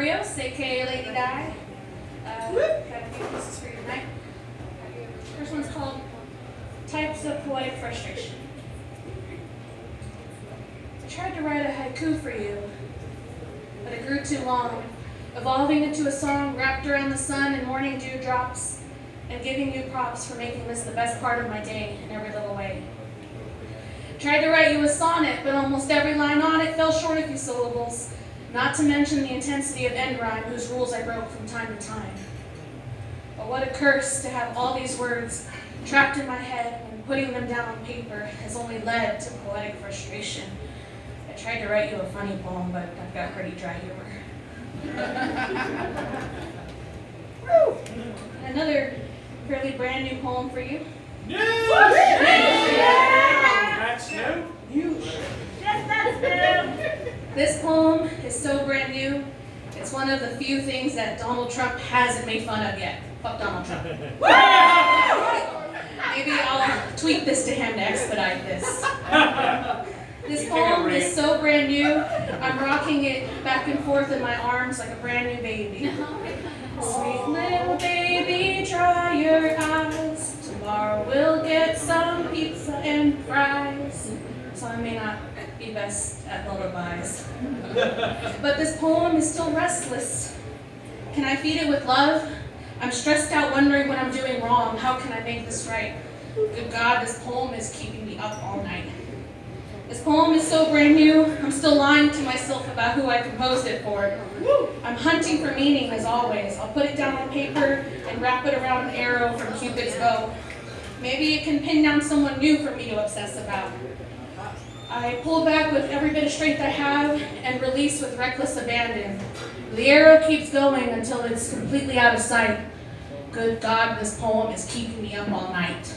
Rios, aka Lady Di. Got a few pieces for you tonight. First one's called Types of Poetic Frustration. I tried to write a haiku for you, but it grew too long, evolving into a song wrapped around the sun and morning dewdrops, and giving you props for making this the best part of my day in every little way. Tried to write you a sonnet, but almost every line on it fell short a few syllables, not to mention the intensity of end rhyme whose rules I broke from time to time. But what a curse to have all these words trapped in my head and putting them down on paper has only led to poetic frustration. I tried to write you a funny poem, but I've got pretty dry humor. Another fairly brand new poem for you. That's new. Yes, that's new. This poem is so brand new, it's one of the few things that Donald Trump hasn't made fun of yet. Fuck Donald Trump. Maybe I'll tweet this to him to expedite this. This poem is so brand new, I'm rocking it back and forth in my arms like a brand new baby. Sweet little baby, dry your eyes. Tomorrow we'll get some pizza and fries. So I may not be best at lullabies. But this poem is still restless. Can I feed it with love? I'm stressed out wondering what I'm doing wrong. How can I make this right? Good God, this poem is keeping me up all night. This poem is so brand new, I'm still lying to myself about who I composed it for. I'm hunting for meaning as always. I'll put it down on paper and wrap it around an arrow from Cupid's bow. Maybe it can pin down someone new for me to obsess about. I pull back with every bit of strength I have and release with reckless abandon. The arrow keeps going until it's completely out of sight. Good God, this poem is keeping me up all night.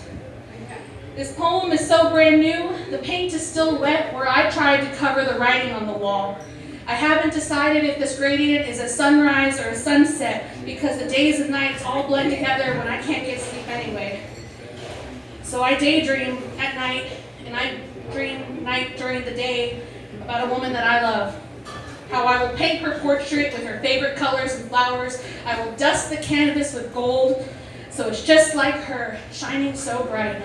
This poem is so brand new, the paint is still wet where I tried to cover the writing on the wall. I haven't decided if this gradient is a sunrise or a sunset because the days and nights all blend together when I can't get sleep anyway. So I daydream at night, and I dream night during the day about a woman that I love. How I will paint her portrait with her favorite colors and flowers. I will dust the canvas with gold, so it's just like her, shining so bright.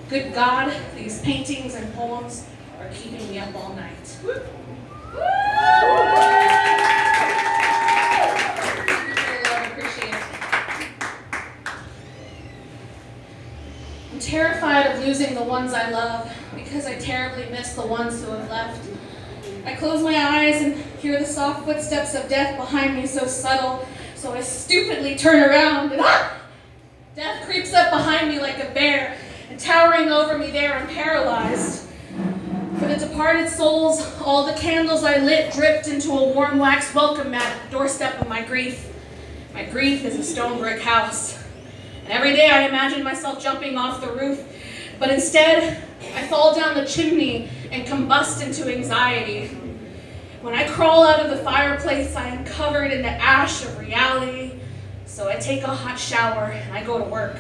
Good God, these paintings and poems are keeping me up all night. Thank you for the love, I appreciate it. I'm terrified of losing the ones I love because I terribly miss the ones who have left. I close my eyes and hear the soft footsteps of death behind me so subtle, so I stupidly turn around and death creeps up behind me like a bear, and towering over me there I'm paralyzed. For the departed souls, all the candles I lit dripped into a warm wax welcome mat at the doorstep of my grief. My grief is a stone brick house. And every day I imagine myself jumping off the roof, but instead I fall down the chimney and combust into anxiety. When I crawl out of the fireplace, I am covered in the ash of reality. So I take a hot shower and I go to work.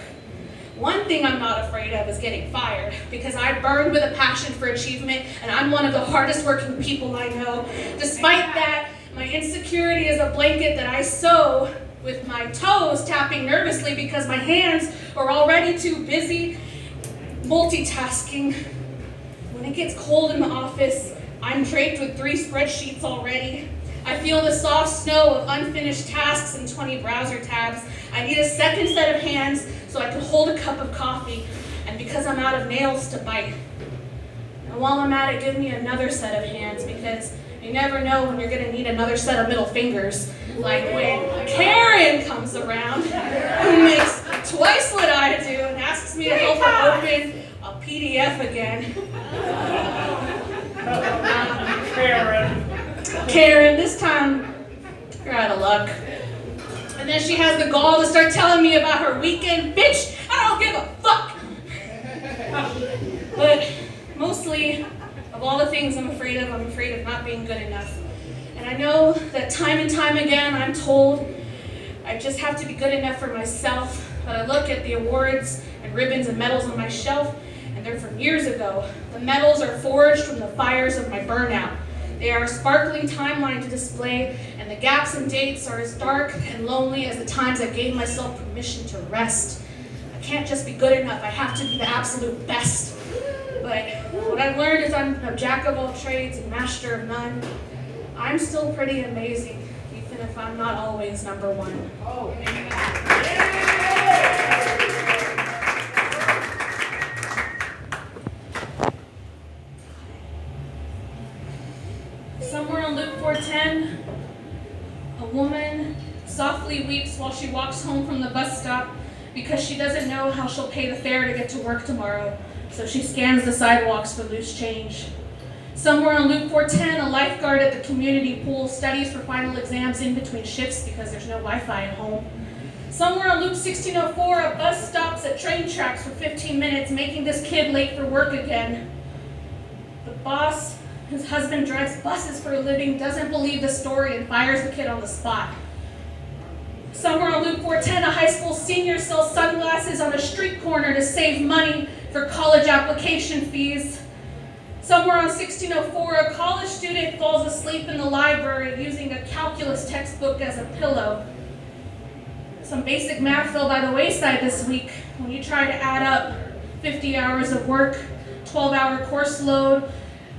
One thing I'm not afraid of is getting fired, because I burn with a passion for achievement, and I'm one of the hardest working people I know. Despite that, my insecurity is a blanket that I sew with my toes tapping nervously because my hands are already too busy multitasking. When it gets cold in the office, I'm draped with 3 spreadsheets already. I feel the soft snow of unfinished tasks and 20 browser tabs. I need a second set of hands so I can hold a cup of coffee, and because I'm out of nails to bite. And while I'm at it, give me another set of hands, because you never know when you're gonna need another set of middle fingers. Like when Karen comes around, who makes twice what I do and asks me to help her open a PDF again. Karen, this time you're out of luck. And then she has the gall to start telling me about her weekend. Bitch, I don't give a fuck. But mostly, of all the things I'm afraid of not being good enough. And I know that time and time again I'm told I just have to be good enough for myself. But I look at the awards and ribbons and medals on my shelf, and they're from years ago. The medals are forged from the fires of my burnout. They are a sparkling timeline to display, and the gaps and dates are as dark and lonely as the times I gave myself permission to rest. I can't just be good enough, I have to be the absolute best. But what I've learned is I'm a jack of all trades and master of none. I'm still pretty amazing, even if I'm not always number one. Oh, amen. Somewhere on Luke 4:10, a woman softly weeps while she walks home from the bus stop because she doesn't know how she'll pay the fare to get to work tomorrow, so she scans the sidewalks for loose change. Somewhere on Luke 4:10, a lifeguard at the community pool studies for final exams in between shifts because there's no Wi-Fi at home. Somewhere on Luke 16:04, a bus stops at train tracks for 15 minutes, making this kid late for work again. The boss, whose husband drives buses for a living, doesn't believe the story and fires the kid on the spot. Somewhere on Luke 4:10, a high school senior sells sunglasses on a street corner to save money for college application fees. Somewhere on 16:04, a college student falls asleep in the library using a calculus textbook as a pillow. Some basic math fell by the wayside this week when you try to add up 50 hours of work, 12-hour course load,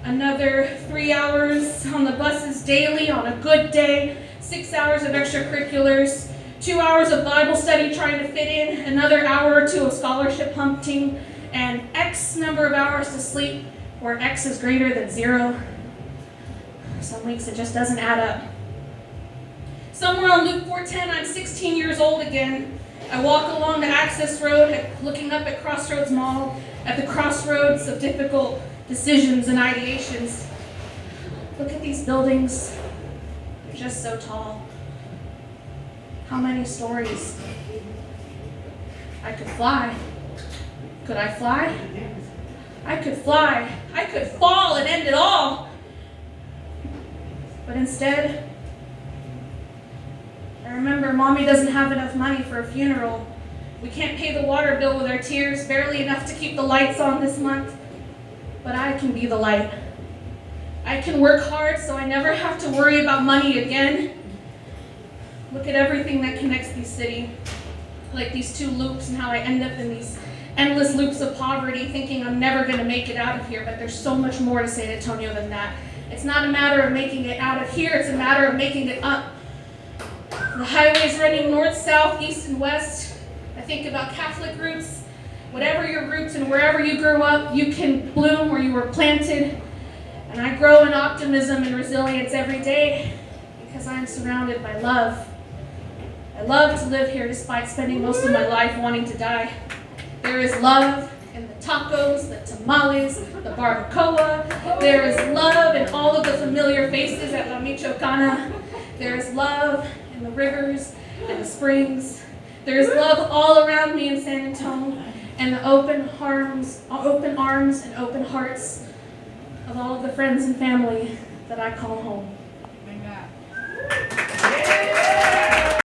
another 3 hours on the buses daily on a good day, 6 hours of extracurriculars, 2 hours of Bible study trying to fit in, another hour or two of scholarship hunting, and X number of hours to sleep where X is greater than 0. Some weeks it just doesn't add up. Somewhere on Luke 4:10, I'm 16 years old again. I walk along the access road, looking up at Crossroads Mall, at the crossroads of difficult decisions and ideations. Look at these buildings. They're just so tall. How many stories? I could fly. Could I fly? I could fly. I could fall and end it all. But instead, I remember Mommy doesn't have enough money for a funeral. We can't pay the water bill with our tears, barely enough to keep the lights on this month. But I can be the light. I can work hard so I never have to worry about money again. Look at everything that connects these cities, like these two loops, and how I end up in these endless loops of poverty, thinking I'm never going to make it out of here. But there's so much more to San Antonio than that. It's not a matter of making it out of here, it's a matter of making it up. The highways running north, south, east, and west. I think about Catholic roots. Whatever your roots and wherever you grew up, you can bloom where you were planted. And I grow in optimism and resilience every day because I am surrounded by love. I love to live here despite spending most of my life wanting to die. There is love in the tacos, the tamales, the barbacoa. There is love in all of the familiar faces at La Michoacana. There is love in the rivers and the springs. There is love all around me in San Antonio, and the open arms and open hearts of all of the friends and family that I call home.